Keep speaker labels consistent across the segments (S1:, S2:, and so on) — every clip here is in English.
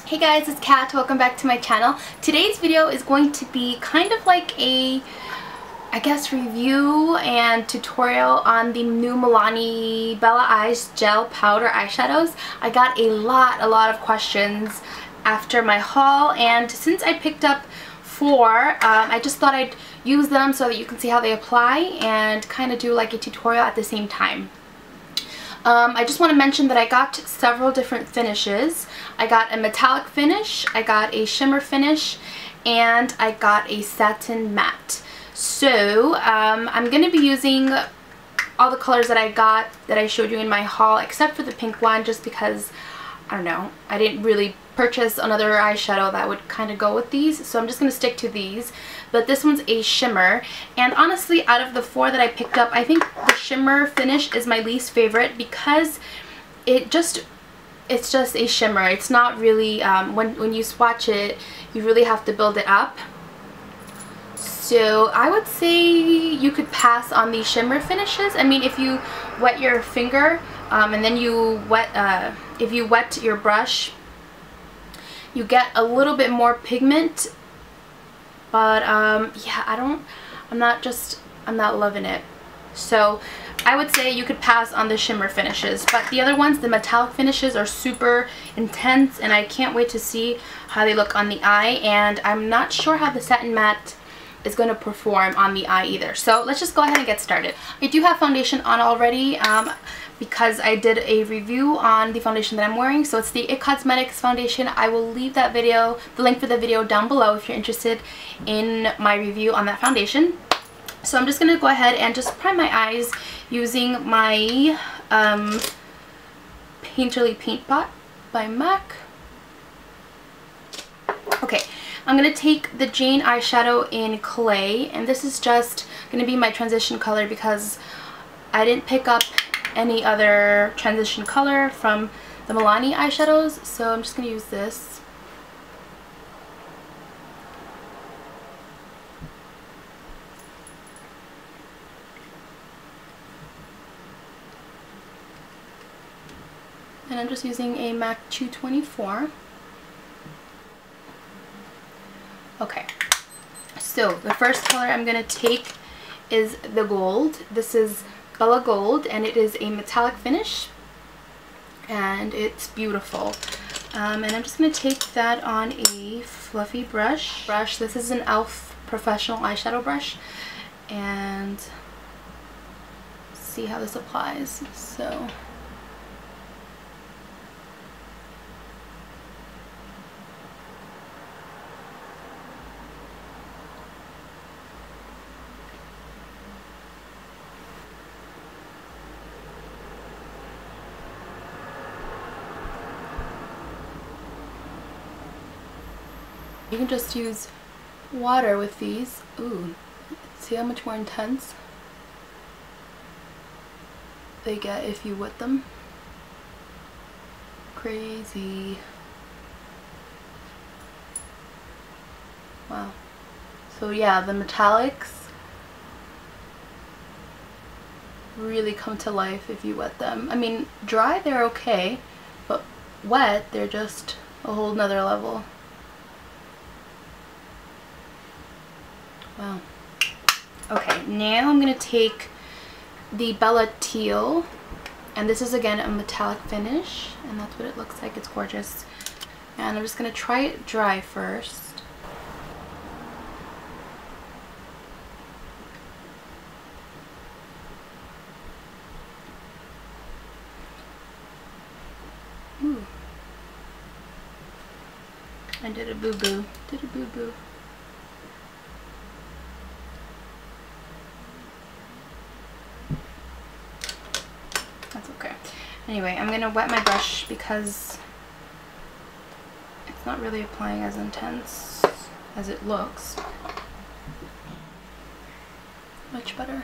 S1: Hey guys, it's Kat. Welcome back to my channel. Today's video is going to be kind of like a, I guess, review and tutorial on the new Milani Bella Gel Powder Eyeshadows. I got a lot of questions after my haul, and since I picked up 4, I just thought I'd use them so that you can see how they apply and kind of do like a tutorial at the same time. I just want to mention that I got several different finishes. I got a metallic finish, I got a shimmer finish, and I got a satin matte. So I'm going to be using all the colors that I got that I showed you in my haul, except for the pink one, just because, I don't know, I didn't really purchase another eyeshadow that would kind of go with these, so I'm just going to stick to these. But this one's a shimmer, and honestly, out of the 4 that I picked up, I think the shimmer finish is my least favorite because it's just a shimmer. It's not really, when you swatch it, you really have to build it up. So I would say you could pass on these shimmer finishes. I mean, if you wet your finger and then you if you wet your brush, you get a little bit more pigment. But yeah, I'm not loving it. So I would say you could pass on the shimmer finishes, but the other ones, the metallic finishes, are super intense, and I can't wait to see how they look on the eye. And I'm not sure how the satin matte is going to perform on the eye either. So let's just go ahead and get started. I do have foundation on already because I did a review on the foundation that I'm wearing. So it's the IT Cosmetics foundation. I will leave that video, the link for the video, down below if you're interested in my review on that foundation. So I'm just going to go ahead and just prime my eyes using my Painterly Paint Pot by MAC. Okay, I'm going to take the Jane eyeshadow in Clay, and this is just going to be my transition color because I didn't pick up any other transition color from the Milani eyeshadows, so I'm just going to use this. And I'm just using a MAC 224. Okay, so the first color I'm going to take is the gold. This is Bella Gold, and it is a metallic finish, and it's beautiful. And I'm just going to take that on a fluffy brush. This is an e.l.f. professional eyeshadow brush, and see how this applies. So you can just use water with these. Ooh, see how much more intense they get if you wet them? Crazy. Wow. So yeah, the metallics really come to life if you wet them. I mean, dry they're okay, but wet they're just a whole nother level. Wow. Okay, now I'm going to take the Bella Teal, and this is again a metallic finish, and that's what it looks like. It's gorgeous. And I'm just going to try it dry first. Ooh. I did a boo-boo. Did a boo-boo. That's okay. Anyway, I'm going to wet my brush because it's not really applying as intense as it looks. Much better.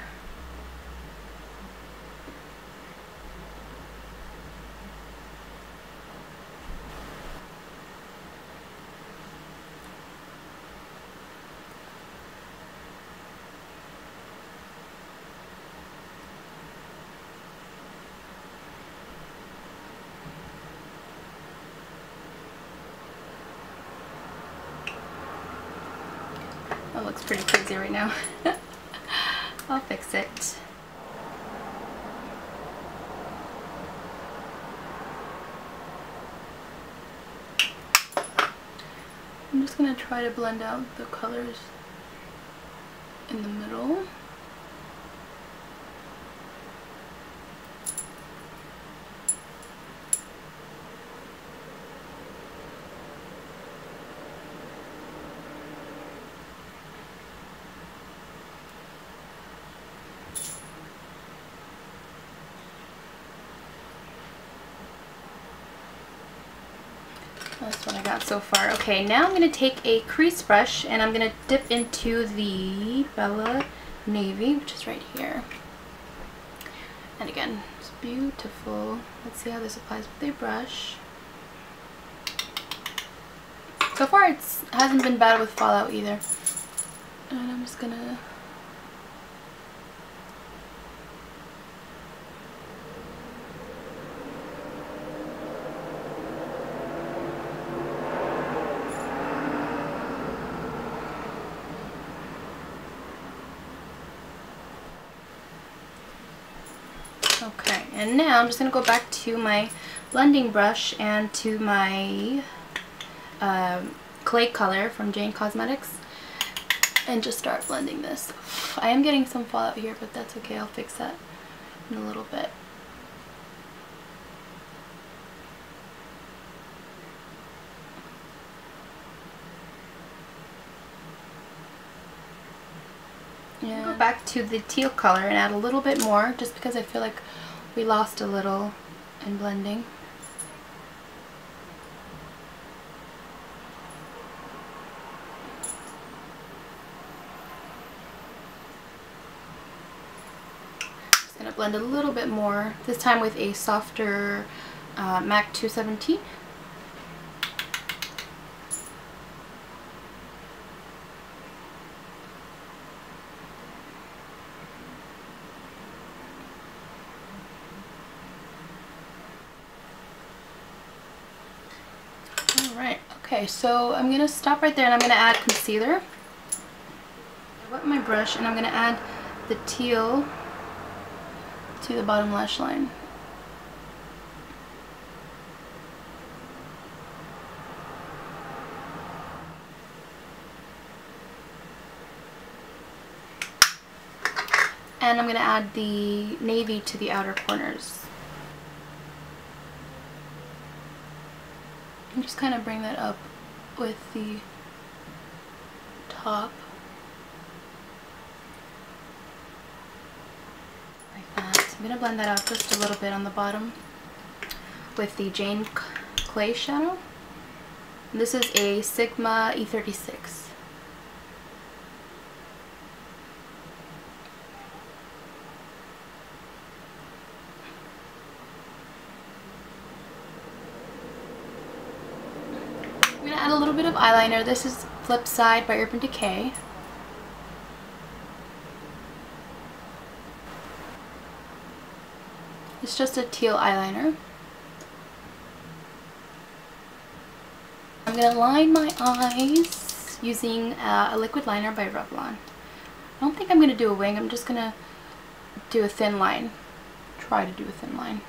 S1: That looks pretty crazy right now. I'll fix it. I'm just going to try to blend out the colors in the middle. That's what I got so far. Okay, now I'm going to take a crease brush and I'm going to dip into the Bella Navy, which is right here. And again, it's beautiful. Let's see how this applies with a brush. So far it hasn't been bad with fallout either. And I'm just going to... Okay, and now I'm just going to go back to my blending brush and to my clay color from Jane Cosmetics and just start blending this. I am getting some fallout here, but that's okay. I'll fix that in a little bit. Yeah. Go back to the teal color and add a little bit more just because I feel like we lost a little in blending. Just going to blend a little bit more, this time with a softer MAC 217. Alright, okay, so I'm going to stop right there and I'm going to add concealer. I wet my brush and I'm going to add the teal to the bottom lash line. And I'm going to add the navy to the outer corners. And just kind of bring that up with the top. Like that. I'm going to blend that out just a little bit on the bottom with the Jane Clay shadow. And this is a Sigma E36. I'm going to add a little bit of eyeliner. This is Flip Side by Urban Decay. It's just a teal eyeliner. I'm going to line my eyes using a liquid liner by Revlon. I don't think I'm going to do a wing. I'm just going to do a thin line. Try to do a thin line.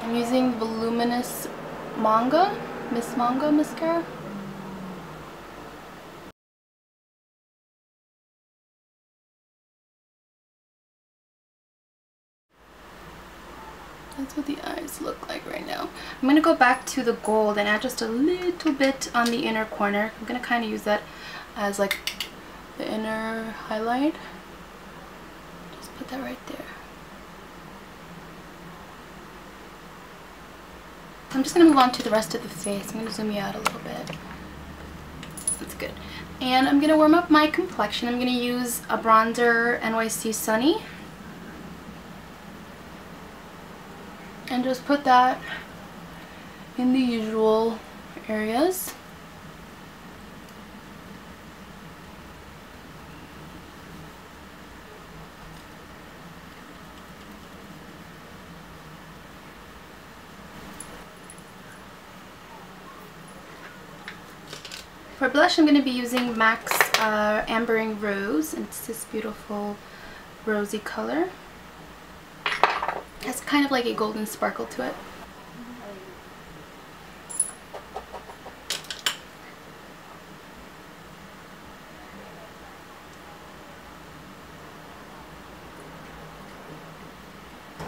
S1: I'm using Voluminous Miss Manga mascara. That's what the eyes look like right now. I'm going to go back to the gold and add just a little bit on the inner corner. I'm going to kind of use that as like the inner highlight. Just put that right there. I'm just going to move on to the rest of the face. I'm going to zoom you out a little bit. That's good. And I'm going to warm up my complexion. I'm going to use a bronzer NYC Sunny. And just put that in the usual areas. For blush, I'm going to be using MAC's Ambering Rose, and it's this beautiful rosy color. It has kind of like a golden sparkle to it.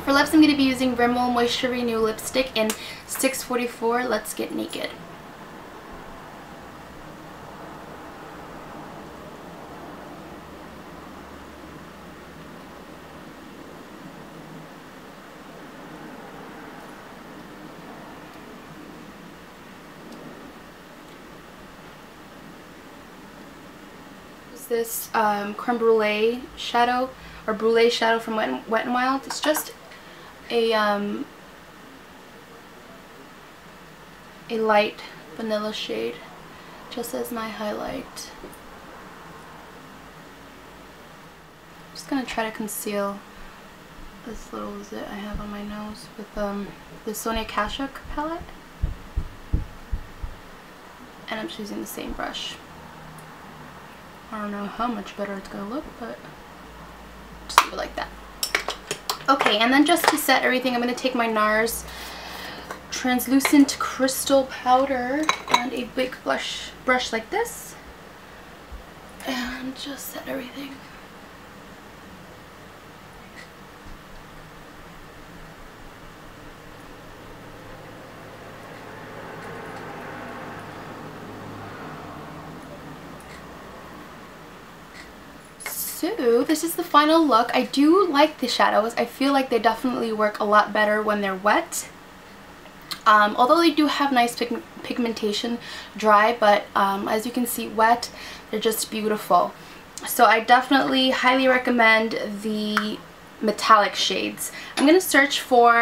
S1: For lips, I'm going to be using Rimmel Moisture Renew lipstick in 644 Let's Get Naked. This creme brulee shadow, or brulee shadow from Wet n Wild. It's just a light vanilla shade, just as my highlight. I'm just gonna try to conceal this little zit I have on my nose with the Sonia Kashuk palette, and I'm just using the same brush. I don't know how much better it's gonna look, but just leave it like that. Okay, and then just to set everything, I'm gonna take my NARS translucent crystal powder and a big brush like this, and just set everything. So this is the final look. I do like the shadows. I feel like they definitely work a lot better when they're wet. Although they do have nice pigmentation dry, but as you can see wet, they're just beautiful. So I definitely highly recommend the metallic shades. I'm going to search for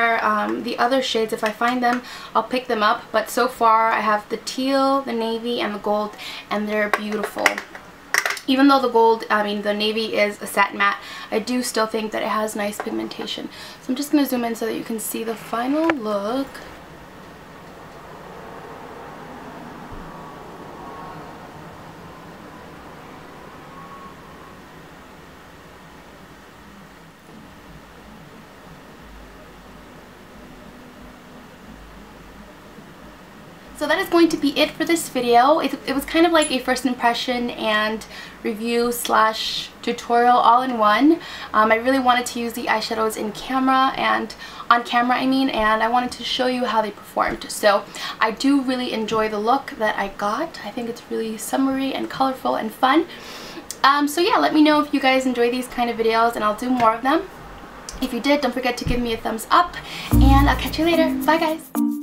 S1: the other shades. If I find them, I'll pick them up. But so far I have the teal, the navy, and the gold, and they're beautiful. Even though the navy is a satin matte, I do still think that it has nice pigmentation. So I'm just going to zoom in so that you can see the final look. So that is going to be it for this video. It was kind of like a first impression and review slash tutorial all in one. I really wanted to use the eyeshadows in camera and on camera and I wanted to show you how they performed. So I do really enjoy the look that I got. I think it's really summery and colorful and fun. So yeah, let me know if you guys enjoy these kind of videos and I'll do more of them. If you did, don't forget to give me a thumbs up and I'll catch you later. Bye guys!